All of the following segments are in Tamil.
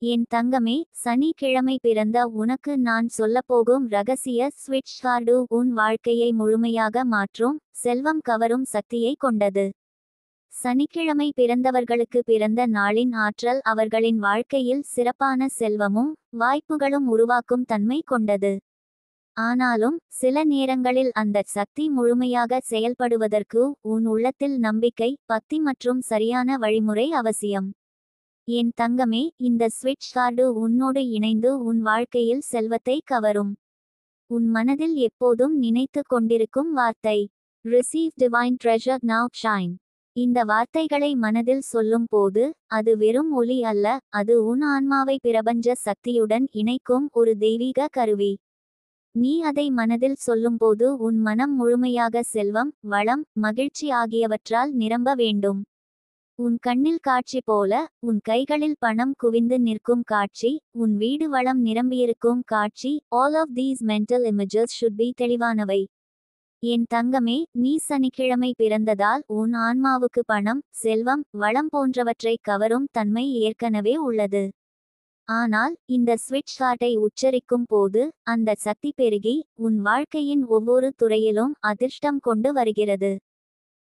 என் தங்கமே, சனிக்கிழமை பிறந்த உனக்கு நான் சொல்லப்போகும் ரகசிய ஸ்விட்ச் கார்டு உன் வாழ்க்கையை முழுமையாக மாற்றும் செல்வம் கவரும் சக்தியை கொண்டது. சனிக்கிழமை பிறந்தவர்களுக்கு பிறந்த நாளின் ஆற்றல் அவர்களின் வாழ்க்கையில் சிறப்பான செல்வமும் வாய்ப்புகளும் உருவாக்கும் தன்மை கொண்டது. ஆனாலும் சில நேரங்களில் அந்த சக்தி முழுமையாக செயல்படுவதற்கு உன் உள்ளத்தில் நம்பிக்கை, பக்தி மற்றும் சரியான வழிமுறை அவசியம். என் தங்கமே, இந்த ஸ்விட்ச் கார்டு உன்னோடு இணைந்து உன் வாழ்க்கையில் செல்வத்தை கவரும். உன் மனதில் எப்போதும் நினைத்து கொண்டிருக்கும் வார்த்தை, receive divine treasure now shine. இந்த வார்த்தைகளை மனதில் சொல்லும் போது அது வெறும் ஒலி அல்ல, அது உன் ஆன்மாவை பிரபஞ்ச சக்தியுடன் இணைக்கும் ஒரு தெய்வீக கருவி. நீ அதை மனதில் சொல்லும்போது உன் மனம் முழுமையாக செல்வம், வளம், மகிழ்ச்சி ஆகியவற்றால் நிரம்ப வேண்டும். உன் கண்ணில் காட்சி போல உன் கைகளில் பணம் குவிந்து நிற்கும் காட்சி, உன் வீடு வளம் நிரம்பியிருக்கும் காட்சி, all of these mental images should be தெளிவானவை. என் தங்கமே, நீ சனிக்கிழமை பிறந்ததால் உன் ஆன்மாவுக்கு பணம், செல்வம், வளம் போன்றவற்றை கவரும் தன்மை ஏற்கனவே உள்ளது. ஆனால் இந்த ஸ்விட்ச் கார்டை உச்சரிக்கும் போது அந்த சக்தி பெருகி உன் வாழ்க்கையின் ஒவ்வொரு துறையிலும் அதிர்ஷ்டம் கொண்டு வருகிறது.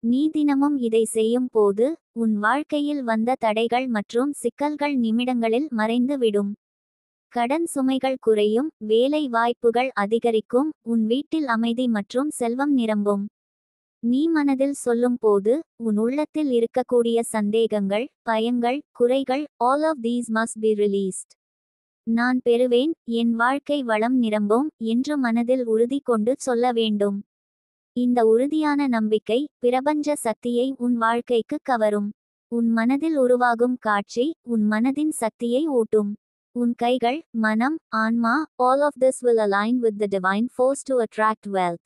நீ தினமும் இதை செய்யும் போது உன் வாழ்க்கையில் வந்த தடைகள் மற்றும் சிக்கல்கள் நிமிடங்களில் மறைந்து விடும். கடன் சுமைகள் குறையும், வேலை வாய்ப்புகள் அதிகரிக்கும், உன் வீட்டில் அமைதி மற்றும் செல்வம் நிரம்பும். நீ மனதில் சொல்லும் போது உன் உள்ளத்தில் இருக்கக்கூடிய சந்தேகங்கள், பயங்கள், குறைகள், all of these must be released. நான் பெறுவேன், என் வாழ்க்கை வளம் நிரம்பும் என்று மனதில் உறுதி கொண்டு சொல்ல வேண்டும். இந்த உறுதியான நம்பிக்கை பிரபஞ்ச சக்தியை உன் வாழ்க்கைக்கு கவரும். உன் மனதில் உருவாகும் காட்சி உன் மனதின் சக்தியை ஊட்டும். உன் கைகள், மனம், ஆன்மா, all of this will align with the divine force to attract wealth.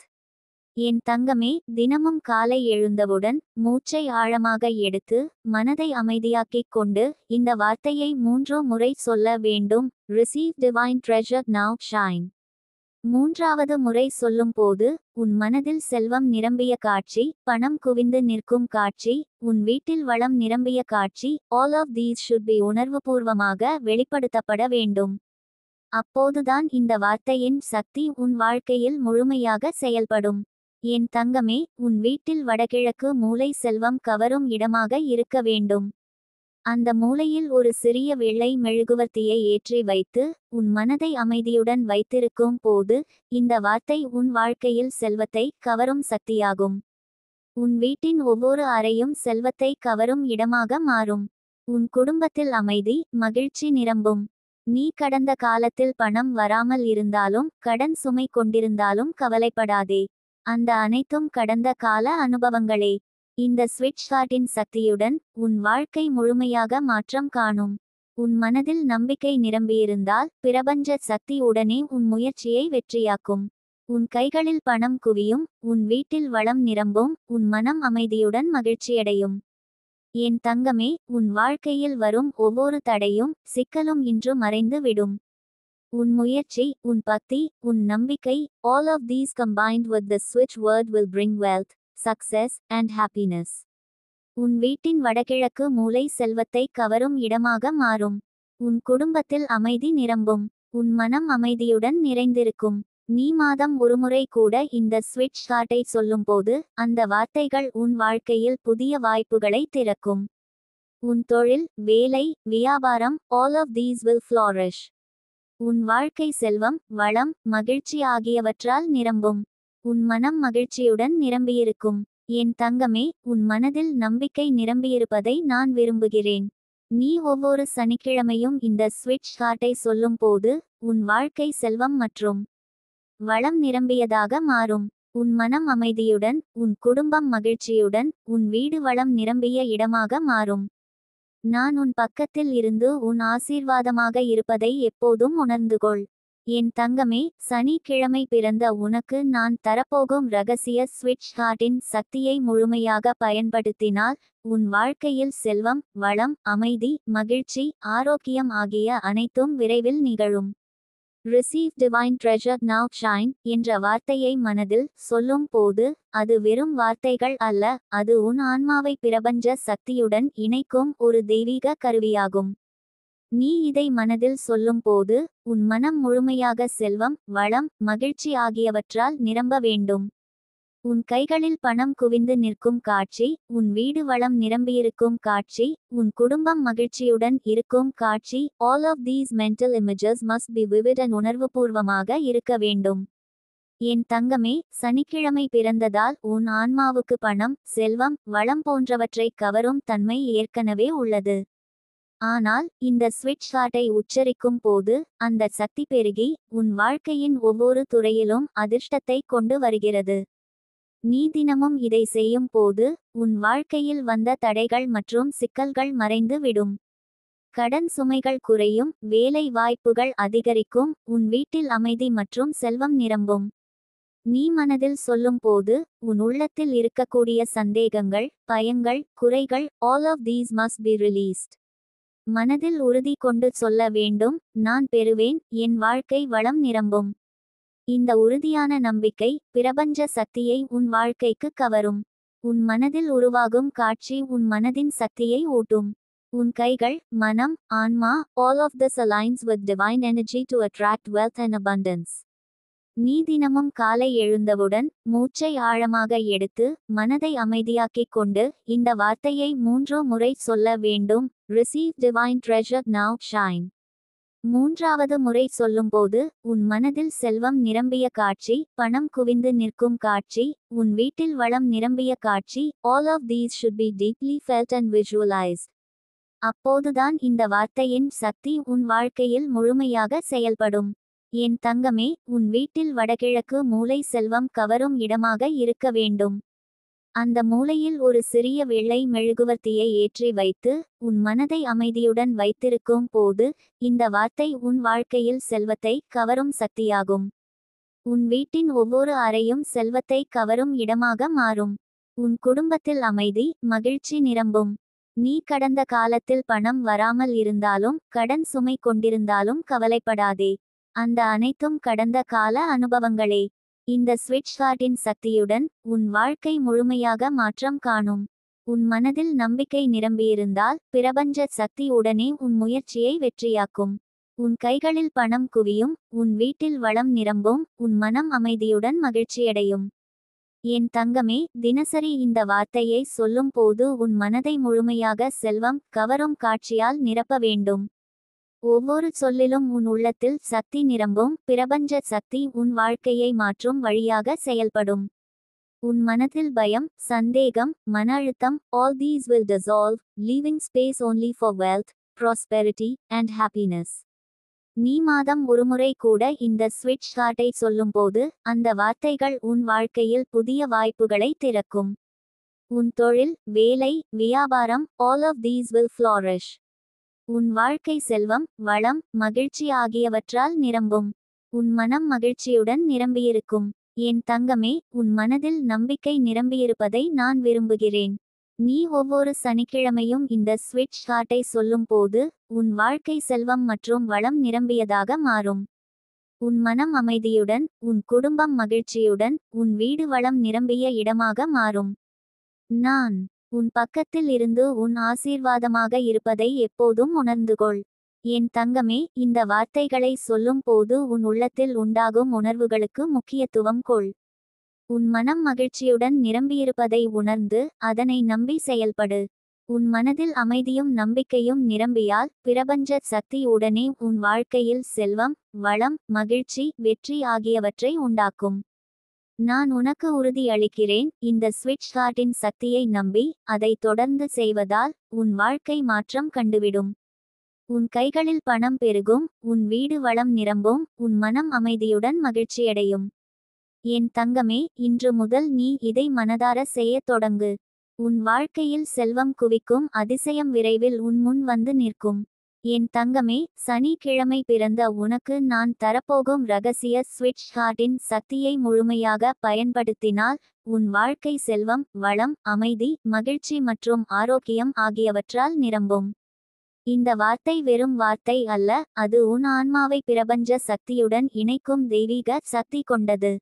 என் தங்கமே, தினமும் காலை எழுந்தவுடன் மூச்சை ஆழமாக எடுத்து மனதை அமைதியாக்கிக் கொண்டு இந்த வார்த்தையை 3 முறை சொல்ல வேண்டும், receive divine treasure now shine. 3வது முறை சொல்லும்போது உன் மனதில் செல்வம் நிரம்பிய காட்சி, பணம் குவிந்து நிற்கும் காட்சி, உன் வீட்டில் வளம் நிரம்பிய காட்சி, all of these should be உணர்வுபூர்வமாக வெளிப்படுத்தப்பட வேண்டும். அப்போதுதான் இந்த வார்த்தையின் சக்தி உன் வாழ்க்கையில் முழுமையாக செயல்படும். என் தங்கமே, உன் வீட்டில் வடகிழக்கு மூலை செல்வம் கவரும் இடமாக இருக்க வேண்டும். அந்த மூலையில் ஒரு சிறிய வெள்ளை மெழுகுவர்த்தியை ஏற்றி வைத்து உன் மனதை அமைதியுடன் வைத்திருக்கும் போது இந்த வார்த்தை உன் வாழ்க்கையில் செல்வத்தை கவரும் சக்தியாகும். உன் வீட்டின் ஒவ்வொரு அறையும் செல்வத்தை கவரும் இடமாக மாறும். உன் குடும்பத்தில் அமைதி, மகிழ்ச்சி நிரம்பும். நீ கடந்த காலத்தில் பணம் வராமல் இருந்தாலும், கடன் சுமை கொண்டிருந்தாலும் கவலைப்படாதே. அந்த அனைத்தும் கடந்த கால அனுபவங்களே. இந்த ஸ்விட்ச் கார்டின் சக்தியுடன் உன் வாழ்க்கை முழுமையாக மாற்றம் காணும். உன் மனதில் நம்பிக்கை நிரம்பியிருந்தால் பிரபஞ்ச சக்தி உடனே உன் முயற்சியை வெற்றியாக்கும். உன் கைகளில் பணம் குவியும், உன் வீட்டில் வளம் நிரம்பும், உன் மனம் அமைதியுடன் மகிழ்ச்சியடையும். என் தங்கமே, உன் வாழ்க்கையில் வரும் ஒவ்வொரு தடையும் சிக்கலும் இன்று மறைந்து விடும். உன் முயற்சி, உன் பக்தி, உன் நம்பிக்கை, all of these combined with the switch word will bring wealth, success and happiness. உன் வீட்டின் வடகிழக்கு மூலை செல்வத்தை கவரும் இடமாக மாறும். உன் குடும்பத்தில் அமைதி நிரம்பும். உன் மனம் அமைதியுடன் நிறைந்திருக்கும். நீ மாதம் ஒருமுறை கூட இந்த ஸ்விட்ச் கார்டை சொல்லும்போது அந்த வார்த்தைகள் உன் வாழ்க்கையில் புதிய வாய்ப்புகளை திறக்கும். உன் தொழில், வேலை, வியாபாரம், all of these will flourish. உன் வாழ்க்கை செல்வம், வளம், மகிழ்ச்சி ஆகியவற்றால் நிரம்பும். உன் மனம் மகிழ்ச்சியுடன் நிரம்பியிருக்கும். என் தங்கமே, உன் மனதில் நம்பிக்கை நிரம்பியிருப்பதை நான் விரும்புகிறேன். நீ ஒவ்வொரு சனிக்கிழமையும் இந்த ஸ்விட்ச் கார்டை சொல்லும்போது உன் வாழ்க்கை செல்வம் மற்றும் வளம் நிரம்பியதாக மாறும். உன் மனம் அமைதியுடன், உன் குடும்பம் மகிழ்ச்சியுடன், உன் வீடு வளம் நிரம்பிய இடமாக மாறும். நான் உன் பக்கத்தில் இருந்து உன் ஆசீர்வாதமாக இருப்பதை எப்போதும் உணர்ந்துகொள். என் தங்கமே, சனிக்கிழமை பிறந்த உனக்கு நான் தரப்போகும் ரகசிய ஸ்விட்ச் கார்டின் சக்தியை முழுமையாக பயன்படுத்தினால் உன் வாழ்க்கையில் செல்வம், வளம், அமைதி, மகிழ்ச்சி, ஆரோக்கியம் ஆகிய அனைத்தும் விரைவில் நிகழும். Receive divine treasure now shine என்ற வார்த்தையை மனதில் சொல்லும் போது அது வெறும் வார்த்தைகள் அல்ல, அது உன் ஆன்மாவை பிரபஞ்ச சக்தியுடன் இணைக்கும் ஒரு தெய்வீக கருவியாகும். நீ இதை மனதில் சொல்லும்போது உன் மனம் முழுமையாக செல்வம், வளம், மகிழ்ச்சி ஆகியவற்றால் நிரம்ப வேண்டும். உன் கைகளில் பணம் குவிந்து நிற்கும் காட்சி, உன் வீடு வளம் நிரம்பியிருக்கும் காட்சி, உன் குடும்பம் மகிழ்ச்சியுடன் இருக்கும் காட்சி, all of these mental images must be vivid and உணர்வுபூர்வமாக இருக்க வேண்டும். என் தங்கமே, சனிக்கிழமை பிறந்ததால் உன் ஆன்மாவுக்கு பணம், செல்வம், வளம் போன்றவற்றை கவரும் தன்மை ஏற்கனவே உள்ளது. ஆனால் இந்த ஸ்விட்ச் ஹார்ட்டை உச்சரிக்கும் போது அந்த சக்தி பெருகி உன் வாழ்க்கையின் ஒவ்வொரு துறையிலும் அதிர்ஷ்டத்தை கொண்டு வருகிறது. நீ தினமும் இதை செய்யும் போது உன் வாழ்க்கையில் வந்த தடைகள் மற்றும் சிக்கல்கள் மறைந்து விடும். கடன் சுமைகள் குறையும், வேலை வாய்ப்புகள் அதிகரிக்கும், உன் வீட்டில் அமைதி மற்றும் செல்வம் நிரம்பும். நீ மனதில் சொல்லும் போது உன் உள்ளத்தில் இருக்கக்கூடிய சந்தேகங்கள், பயங்கள், குறைகள், all of these must be released. மனதில் உறுதி கொண்டு சொல்ல வேண்டும், நான் பெறுவேன், என் வாழ்க்கை வளம் நிரம்பும். இந்த உறுதியான நம்பிக்கை பிரபஞ்ச சக்தியை உன் வாழ்க்கைக்கு கவரும். உன் மனதில் உருவாகும் காட்சி உன் மனதின் சக்தியை ஊட்டும். உன் கைகள், மனம், ஆன்மா, all of this aligns with divine energy to attract wealth and abundance. நீ தினமும் காலை எழுந்தவுடன் மூச்சை ஆழமாக எடுத்து மனதை அமைதியாக்கிக் கொண்டு இந்த வார்த்தையை 3 முறை சொல்ல வேண்டும். Receive divine treasure now, shine. 3வது முறை சொல்லும்போது உன் மனதில் செல்வம் நிரம்பிய காட்சி, பணம் குவிந்து நிற்கும் காட்சி, உன் வீட்டில் வளம் நிரம்பிய காட்சி, all of these should be deeply felt and visualized. அப்போதுதான் இந்த வார்த்தையின் சக்தி உன் வாழ்க்கையில் முழுமையாக செயல்படும். என் தங்கமே, உன் வீட்டில் வடகிழக்கு மூலை செல்வம் கவரும் இடமாக இருக்க வேண்டும். அந்த மூலையில் ஒரு சிறிய வெள்ளை மெழுகுவர்த்தியை ஏற்றி வைத்து உன் மனதை அமைதியுடன் வைத்திருக்கும் போது இந்த வார்த்தை உன் வாழ்க்கையில் செல்வத்தை கவரும் சக்தியாகும். உன் வீட்டின் ஒவ்வொரு அறையும் செல்வத்தை கவரும் இடமாக மாறும். உன் குடும்பத்தில் அமைதி, மகிழ்ச்சி நிரம்பும். நீ கடந்த காலத்தில் பணம் வராமல் இருந்தாலும், கடன் சுமை கொண்டிருந்தாலும் கவலைப்படாதே. அந்த அனைத்தும் கடந்த கால அனுபவங்களே. இந்த ஸ்விட்ச் ஹார்ட்டின் சக்தியுடன் உன் வாழ்க்கை முழுமையாக மாற்றம் காணும். உன் மனதில் நம்பிக்கை நிரம்பியிருந்தால் பிரபஞ்ச சக்தி உடனே உன் முயற்சியை வெற்றியாக்கும். உன் கைகளில் பணம் குவியும், உன் வீட்டில் வளம் நிரம்பும், உன் மனம் அமைதியுடன் மகிழ்ச்சியடையும். என் தங்கமே, தினசரி இந்த வார்த்தையை சொல்லும் போது உன் மனதை முழுமையாக செல்வம் கவரும் காட்சியால் நிரப்ப வேண்டும். ஒவ்வொரு சொல்லிலும் உன் உள்ளத்தில் சக்தி நிரம்பும், பிரபஞ்ச சக்தி உன் வாழ்க்கையை மாற்றும் வழியாக செயல்படும். உன் மனதில் பயம், சந்தேகம், மன அழுத்தம், all these will dissolve, leaving space only for wealth, prosperity, and happiness. நீ மாதம் ஒருமுறை கூட இந்த ஸ்விட்ச் ஹார்ட்டை சொல்லும்போது அந்த வார்த்தைகள் உன் வாழ்க்கையில் புதிய வாய்ப்புகளை திறக்கும். உன் தொழில், வேலை, வியாபாரம், all of these will flourish. உன் வாழ்க்கை செல்வம், வளம், மகிழ்ச்சி ஆகியவற்றால் நிரம்பும். உன் மனம் மகிழ்ச்சியுடன் நிரம்பியிருக்கும். என் தங்கமே, உன் மனதில் நம்பிக்கை நிரம்பியிருப்பதை நான் விரும்புகிறேன். நீ ஒவ்வொரு சனிக்கிழமையும் இந்த ஸ்விட்ச் ஹார்ட்டை சொல்லும்போது உன் வாழ்க்கை செல்வம் மற்றும் வளம் நிரம்பியதாக மாறும். உன் மனம் அமைதியுடன், உன் குடும்பம் மகிழ்ச்சியுடன், உன் வீடு வளம் நிரம்பிய இடமாக மாறும். நான் உன் பக்கத்தில் இருந்து உன் ஆசீர்வாதமாக இருப்பதை எப்போதும் உணர்ந்துகொள். என் தங்கமே, இந்த வார்த்தைகளை சொல்லும் போது உன் உள்ளத்தில் உண்டாகும் உணர்வுகளுக்கு முக்கியத்துவம் கொள். உன் மனம் மகிழ்ச்சியுடன் நிரம்பியிருப்பதை உணர்ந்து அதனை நம்பி செயல்படு. உன் மனதில் அமைதியும் நம்பிக்கையும் நிரம்பியால் பிரபஞ்ச சக்தி உடனே உன் வாழ்க்கையில் செல்வம், வளம், மகிழ்ச்சி, வெற்றி ஆகியவற்றை உண்டாக்கும். நான் உனக்கு உறுதி அளிக்கிறேன், இந்த ஸ்விட்ச் ஹார்ட்டின் சக்தியை நம்பி அதை தொடர்ந்து செய்வதால் உன் வாழ்க்கை மாற்றம் கண்டுவிடும். உன் கைகளில் பணம் பெருகும், உன் வீடு வளம் நிரம்பும், உன் மனம் அமைதியுடன் மகிழ்ச்சியடையும். என் தங்கமே, இன்று முதல் நீ இதை மனதார செய்யத் தொடங்கு. உன் வாழ்க்கையில் செல்வம் குவிக்கும் அதிசயம் விரைவில் உன் முன் வந்து நிற்கும். என் தங்கமே, சனிக்கிழமை பிறந்த உனக்கு நான் தரப்போகும் ரகசிய ஸ்விட்ச் ஹார்ட்டின் சக்தியை முழுமையாக பயன்படுத்தினால் உன் வாழ்க்கை செல்வம், வளம், அமைதி, மகிழ்ச்சி மற்றும் ஆரோக்கியம் ஆகியவற்றால் நிரம்பும். இந்த வார்த்தை வெறும் வார்த்தை அல்ல, அது உன் ஆன்மாவை பிரபஞ்ச சக்தியுடன் இணைக்கும் தெய்வீக சக்தி கொண்டது.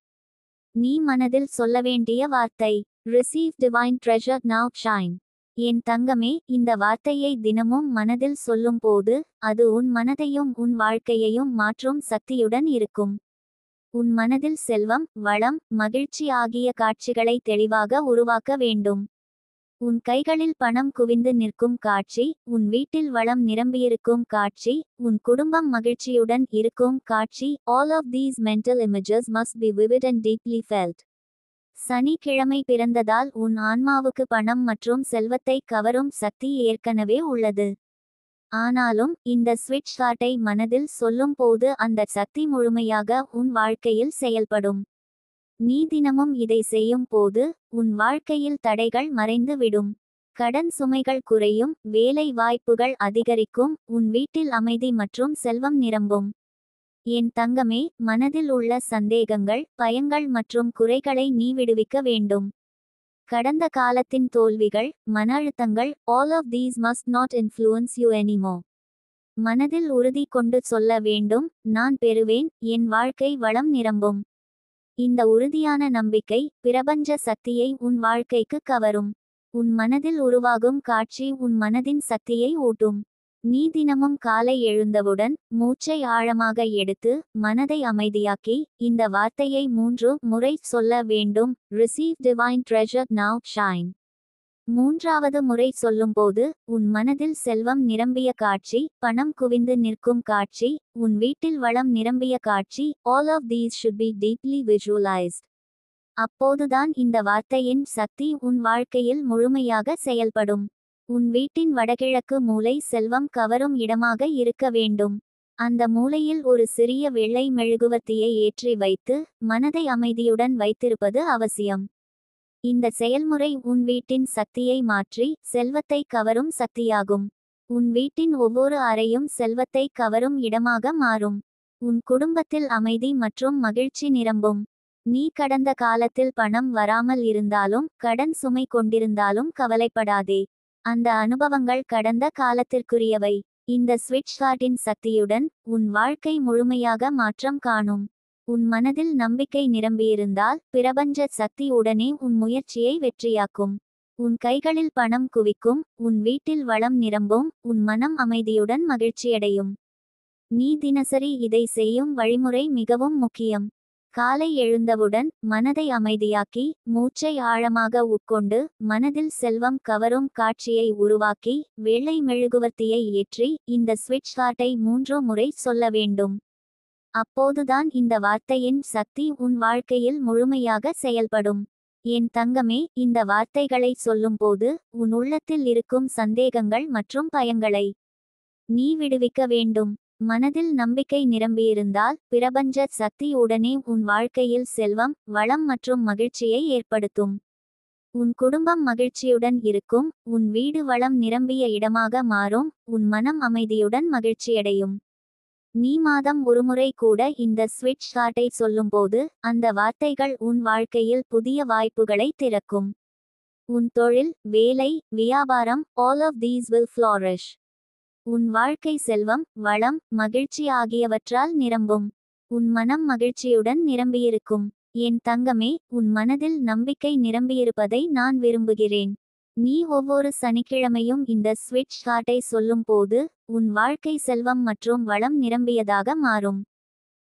நீ மனதில் சொல்ல வேண்டிய வார்த்தை: Receive divine treasure now, shine. என் தங்கமே, இந்த வார்த்தையை தினமும் மனதில் சொல்லும்போது அது உன் மனதையும் உன் வாழ்க்கையையும் மாற்றும் சக்தியுடன் இருக்கும். உன் மனதில் செல்வம், வளம், மகிழ்ச்சி ஆகிய காட்சிகளை தெளிவாக உருவாக்க வேண்டும். உன் கைகளில் பணம் குவிந்து நிற்கும் காட்சி, உன் வீட்டில் வளம் நிரம்பியிருக்கும் காட்சி, உன் குடும்பம் மகிழ்ச்சியுடன் இருக்கும் காட்சி, all of these mental images must be vivid and deeply felt. சனிக்கிழமை பிறந்ததால் உன் ஆன்மாவுக்கு பணம் மற்றும் செல்வத்தை கவரும் சக்தி ஏற்கனவே உள்ளது. ஆனாலும் இந்த ஸ்விட்ச் தாட்டை மனதில் சொல்லும் போது அந்த சக்தி முழுமையாக உன் வாழ்க்கையில் செயல்படும். நீ தினமும் இதை செய்யும் போது உன் வாழ்க்கையில் தடைகள் மறைந்து விடும். கடன் சுமைகள் குறையும், வேலை வாய்ப்புகள் அதிகரிக்கும், உன் வீட்டில் அமைதி மற்றும் செல்வம் நிரம்பும். என் தங்கமே, மனதில் உள்ள சந்தேகங்கள், பயங்கள் மற்றும் குறைகளை நீ விடுவிக்க வேண்டும். கடந்த காலத்தின் தோல்விகள், மன அழுத்தங்கள், all of these must not influence you anymore. மனதில் உறுதி கொண்டு சொல்ல வேண்டும், நான் பெறுவேன், என் வாழ்க்கை வளம் நிரம்பும். இந்த உறுதியான நம்பிக்கை பிரபஞ்ச சக்தியை உன் வாழ்க்கைக்கு கவரும். உன் மனதில் உருவாகும் காட்சி உன் மனதின் சக்தியை ஊட்டும். நீ தினமும் காலை எழுந்தவுடன் மூச்சை ஆழமாக எடுத்து மனதை அமைதியாக்கி இந்த வார்த்தையை 3 முறை சொல்ல வேண்டும். Receive divine treasure now, shine. 3வது முறை சொல்லும்போது உன் மனதில் செல்வம் நிரம்பிய காட்சி, பணம் குவிந்து நிற்கும் காட்சி, உன் வீட்டில் வளம் நிரம்பிய காட்சி, all of these should be deeply visualized. அப்போதுதான் இந்த வார்த்தையின் சக்தி உன் வாழ்க்கையில் முழுமையாக செயல்படும். உன் வீட்டின் வடகிழக்கு மூலை செல்வம் கவரும் இடமாக இருக்க வேண்டும். அந்த மூலையில் ஒரு சிறிய வெள்ளை மெழுகுவர்த்தியை ஏற்றி வைத்து மனதை அமைதியுடன் வைத்திருப்பது அவசியம். இந்த செயல்முறை உன் வீட்டின் சக்தியை மாற்றி செல்வத்தை கவரும் சக்தியாகும். உன் வீட்டின் ஒவ்வொரு அறையும் செல்வத்தை கவரும் இடமாக மாறும். உன் குடும்பத்தில் அமைதி மற்றும் மகிழ்ச்சி நிரம்பும். நீ கடந்த காலத்தில் பணம் வராமல் இருந்தாலும் கடன் சுமை கொண்டிருந்தாலும் கவலைப்படாதே. அந்த அனுபவங்கள் கடந்த காலத்திற்குரியவை. இந்த ஸ்விட்ச் தாட்டின் சக்தியுடன் உன் வாழ்க்கை முழுமையாக மாற்றம் காணும். உன் மனதில் நம்பிக்கை நிரம்பியிருந்தால் பிரபஞ்ச சக்தி உடனே உன் முயற்சியை வெற்றியாக்கும். உன் கைகளில் பணம் குவிக்கும், உன் வீட்டில் வளம் நிரம்பும், உன் மனம் அமைதியுடன் மகிழ்ச்சியடையும். நீ தினசரி இதை செய்யும் வழிமுறை மிகவும் முக்கியம். காலை எழுந்தவுடன் மனதை அமைதியாக்கி மூச்சை ஆழமாக உட்கொண்டு மனதில் செல்வம் கவரும் காட்சியை உருவாக்கி வெள்ளை மெழுகுவர்த்தியை ஏற்றி இந்த ஸ்விட்ச் தாட்டை 3 முறை சொல்ல வேண்டும். அப்போதுதான் இந்த வார்த்தையின் சக்தி உன் வாழ்க்கையில் முழுமையாக செயல்படும். என் தங்கமே, இந்த வார்த்தைகளை சொல்லும்போது உன் உள்ளத்தில் இருக்கும் சந்தேகங்கள் மற்றும் பயங்களை நீ விடுவிக்க வேண்டும். மனதில் நம்பிக்கை நிரம்பியிருந்தால் பிரபஞ்ச சக்தி உடனே உன் வாழ்க்கையில் செல்வம், வளம் மற்றும் மகிழ்ச்சியை ஏற்படுத்தும். உன் குடும்பம் மகிழ்ச்சியுடன் இருக்கும், உன் வீடு வளம் நிரம்பிய இடமாக மாறும், உன் மனம் அமைதியுடன் மகிழ்ச்சியடையும். நீ மாதம் ஒருமுறை கூட இந்த ஸ்விட்ச் தாட்டை சொல்லும்போது அந்த வார்த்தைகள் உன் வாழ்க்கையில் புதிய வாய்ப்புகளை திறக்கும். உன் தொழில், வேலை, வியாபாரம், all of these will flourish. உன் வாழ்க்கை செல்வம், வளம், மகிழ்ச்சி ஆகியவற்றால் நிரம்பும். உன் மனம் மகிழ்ச்சியுடன் நிரம்பியிருக்கும். என் தங்கமே, உன் மனதில் நம்பிக்கை நிரம்பியிருப்பதை நான் விரும்புகிறேன். நீ ஒவ்வொரு சனிக்கிழமையும் இந்த ஸ்விட்ச் தாட்டை சொல்லும்போது உன் வாழ்க்கை செல்வம் மற்றும் வளம் நிரம்பியதாக மாறும்.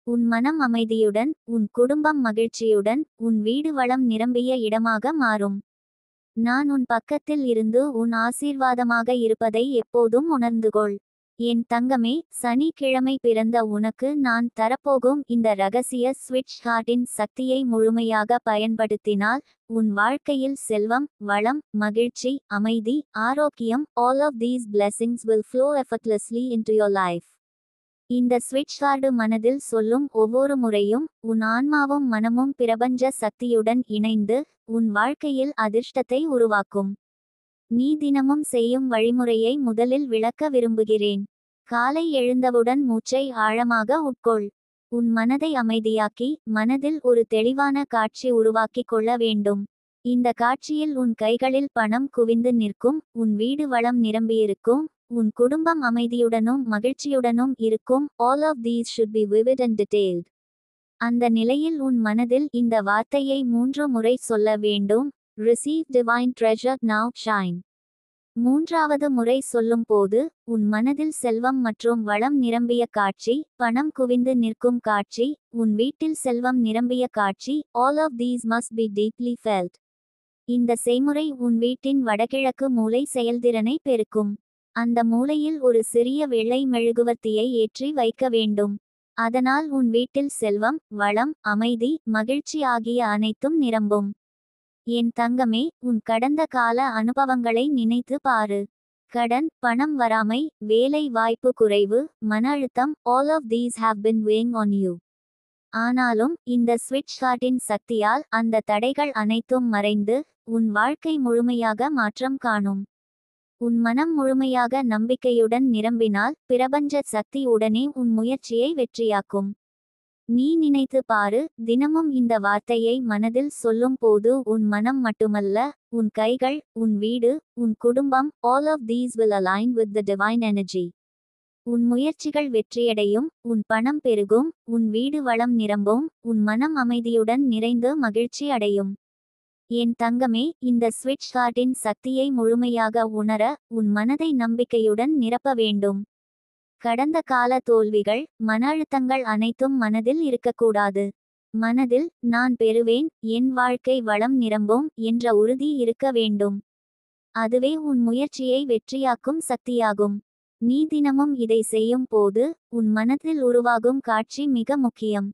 உன் மனம் அமைதியுடன், உன் குடும்பம் மகிழ்ச்சியுடன், உன் வீடு வளம் நிரம்பிய இடமாக மாறும். நான் உன் பக்கத்தில் இருந்து உன் ஆசீர்வாதமாக இருப்பதை எப்போதும் உணர்ந்துகொள். என் தங்கமே, சனிக்கிழமை பிறந்த உனக்கு நான் தரப்போகும் இந்த ரகசிய ஸ்விட்ச் தாட்டின் சக்தியை முழுமையாக பயன்படுத்தினால் உன் வாழ்க்கையில் செல்வம், வளம், மகிழ்ச்சி, அமைதி, ஆரோக்கியம், all of these blessings will flow effortlessly into your life. இந்த ஸ்விட்ச் தாட் மனதில் சொல்லும் ஒவ்வொரு முறையும் உன் ஆன்மாவும் மனமும் பிரபஞ்ச சக்தியுடன் இணைந்து உன் வாழ்க்கையில் அதிர்ஷ்டத்தை உருவாக்கும். நீ தினமும் செய்யும் வழிமுறையை முதலில் விளக்க விரும்புகிறேன். காலை எழுந்தவுடன் மூச்சை ஆழமாக உட்கொள். உன் மனதை அமைதியாக்கி மனதில் ஒரு தெளிவான காட்சி உருவாக்கிக் கொள்ள வேண்டும். இந்த காட்சியில் உன் கைகளில் பணம் குவிந்து நிற்கும், உன் வீடு வளம் நிரம்பியிருக்கும், உன் குடும்பம் அமைதியுடனும் மகிழ்ச்சியுடனும் இருக்கும், all of these should be vivid and detailed. அந்த நிலையில் உன் மனதில் இந்த வார்த்தையை 3 முறை சொல்ல வேண்டும். Receive divine treasure now, shine. மூன்றாவது முறை சொல்லும்போது உன் மனதில் செல்வம் மற்றும் வளம் நிரம்பிய காட்சி, பணம் குவிந்து நிற்கும் காட்சி, உன் வீட்டில் செல்வம் நிரம்பிய காட்சி, all of these must be deeply felt. இந்த செய்முறை உன் வீட்டின் வடகிழக்கு மூலை செயல்திறனை பெருக்கும். அந்த மூலையில் ஒரு சிறிய வெள்ளை மெழுகுவர்த்தியை ஏற்றி வைக்க வேண்டும். அதனால் உன் வீட்டில் செல்வம், வளம், அமைதி, மகிழ்ச்சி ஆகிய அனைத்தும் நிரம்பும். என் தங்கமே, உன் கடந்த கால அனுபவங்களை நினைத்து பாரு. கடன், பணம் வராமை, வேலை வாய்ப்பு குறைவு, மன அழுத்தம், all of these have been weighing on you. ஆனாலும் இந்த ஸ்விட்ச் ஹார்ட்டின் சக்தியால் அந்த தடைகள் அனைத்தும் மறைந்து உன் வாழ்க்கை முழுமையாக மாற்றம் காணும். உன் மனம் முழுமையாக நம்பிக்கையுடன் நிரம்பினால் பிரபஞ்ச சக்தி உடனே உன் முயற்சியை வெற்றியாக்கும். நீ நினைத்து பாரு, தினமும் இந்த வார்த்தையை மனதில் சொல்லும் போது உன் மனம் மட்டுமல்ல, உன் கைகள், உன் வீடு, உன் குடும்பம், all of these will align with the divine energy. உன் முயற்சிகள் வெற்றியடையும், உன் பணம் பெருகும், உன் வீடு வளம் நிரம்பும், உன் மனம் அமைதியுடன் நிறைந்து மகிழ்ச்சி அடையும். என் தங்கமே, இந்த ஸ்விட்ச் ஹார்ட்டின் சக்தியை முழுமையாக உணர உன் மனதை நம்பிக்கையுடன் நிரப்ப வேண்டும். கடந்த கால தோல்விகள், மன அழுத்தங்கள் அனைத்தும் மனதில் இருக்கக்கூடாது. மனதில் நான் பெறுவேன், என் வாழ்க்கை வளம் நிரம்பும் என்ற உறுதி இருக்க வேண்டும். அதுவே உன் முயற்சியை வெற்றியாக்கும் சக்தியாகும். நீ தினமும் இதை செய்யும் போது உன் மனதில் உருவாகும் காட்சி மிக முக்கியம்.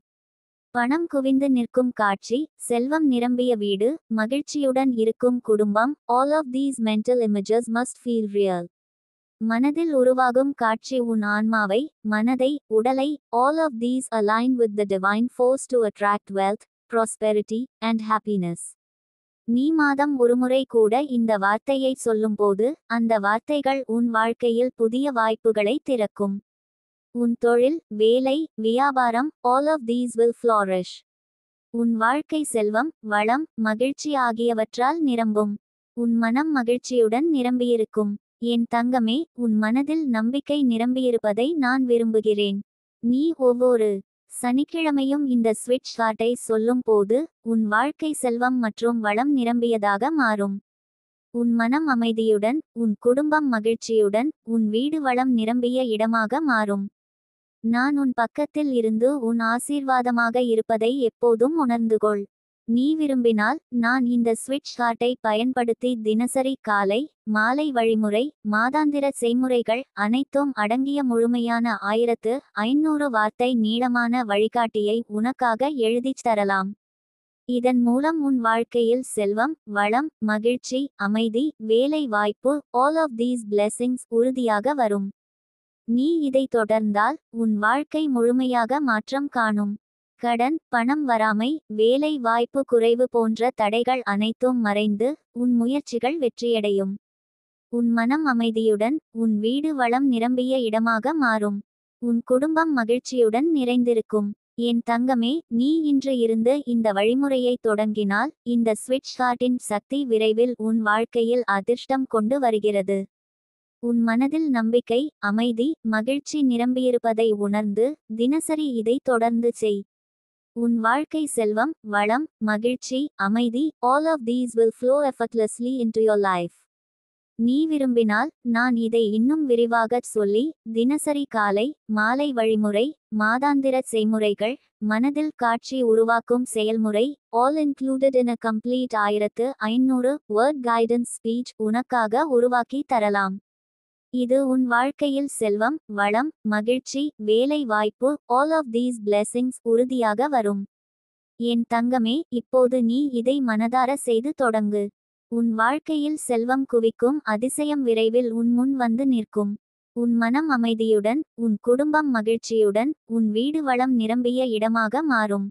பணம் குவிந்து நிற்கும் காட்சி, செல்வம் நிரம்பிய வீடு, மகிழ்ச்சியுடன் இருக்கும் குடும்பம், all of these mental images must feel real. மனதில் உருவாகும் காட்சி உன் ஆன்மாவை, மனதை, உடலை, all of these align with the divine force to attract wealth, prosperity, and happiness. நீ மாதம் ஒருமுறை கூட இந்த வார்த்தையை சொல்லும்போது அந்த வார்த்தைகள் உன் வாழ்க்கையில் புதிய வாய்ப்புகளை திறக்கும். உன் தொழில், வேலை, வியாபாரம், all of these will flourish. உன் வாழ்க்கை செல்வம், வளம், மகிழ்ச்சி ஆகியவற்றால் நிரம்பும். உன் மனம் மகிழ்ச்சியுடன் நிரம்பியிருக்கும். என் தங்கமே, உன் மனதில் நம்பிக்கை நிரம்பியிருப்பதை நான் விரும்புகிறேன். நீ ஒவ்வொரு சனிக்கிழமையும் இந்த ஸ்விட்ச் ஹார்ட்டை சொல்லும் போது உன் வாழ்க்கை செல்வம் மற்றும் வளம் நிரம்பியதாக மாறும். உன் மனம் அமைதியுடன், உன் குடும்பம் மகிழ்ச்சியுடன், உன் வீடு வளம் நிரம்பிய இடமாக மாறும். நான் உன் பக்கத்தில் இருந்து உன் ஆசீர்வாதமாக இருப்பதை எப்போதும் உணர்ந்துகொள். நீ விரும்பினால் நான் இந்த ஸ்விட்ச் ஹார்ட்டை பயன்படுத்தி தினசரி காலை, மாலை வழிமுறை, மாதாந்திர செய்முறைகள் அனைத்தும் அடங்கிய முழுமையான 1500 வார்த்தை நீளமான வழிகாட்டியை உனக்காக எழுதிச் தரலாம். இதன் மூலம் உன் வாழ்க்கையில் செல்வம், வளம், மகிழ்ச்சி, அமைதி, வேலை வாய்ப்பு, all of these blessings உறுதியாக வரும். நீ இதை தொடர்ந்தால் உன் வாழ்க்கை முழுமையாக மாற்றம் காணும். கடன், பணம் வராமை, வேலை வாய்ப்பு குறைவு போன்ற தடைகள் அனைத்தும் மறைந்து உன் முயற்சிகள் வெற்றியடையும். உன் மனம் அமைதியுடன், உன் வீடு வளம் நிரம்பிய இடமாக மாறும். உன் குடும்பம் மகிழ்ச்சியுடன் நிறைந்திருக்கும். என் தங்கமே, நீ இன்று இருந்து இந்த வழிமுறையை தொடங்கினால் இந்த ஸ்விட்ச் ஹார்ட்டின் சக்தி விரைவில் உன் வாழ்க்கையில் அதிர்ஷ்டம் கொண்டு வருகிறது. உன் மனதில் நம்பிக்கை, அமைதி, மகிழ்ச்சி நிரம்பியிருப்பதை உணர்ந்து தினசரி இதை தொடர்ந்து செய். உன் வாழ்க்கை செல்வம், வளம், மகிழ்ச்சி, அமைதி, all of these will flow effortlessly into your life. நீ விரும்பினால் நான் இதை இன்னும் விரிவாகச் சொல்லி தினசரி காலை, மாலை வழிமுறை, மாதாந்திர செய்முறைகள், மனதில் காட்சி உருவாக்கும் செயல்முறை, all included in a complete 1500 word guidance speech உனக்காக உருவாக்கி தரலாம். இது உன் வாழ்க்கையில் செல்வம், வளம், மகிழ்ச்சி, வேலை வாய்ப்பு, all of these blessings உறுதியாக வரும். என் தங்கமே, இப்போது நீ இதை மனதார செய்து தொடங்கு. உன் வாழ்க்கையில் செல்வம் குவிக்கும் அதிசயம் விரைவில் உன் முன் வந்து நிற்கும். உன் மனம் அமைதியுடன், உன் குடும்பம் மகிழ்ச்சியுடன், உன் வீடு வளம் நிரம்பிய இடமாக மாறும்.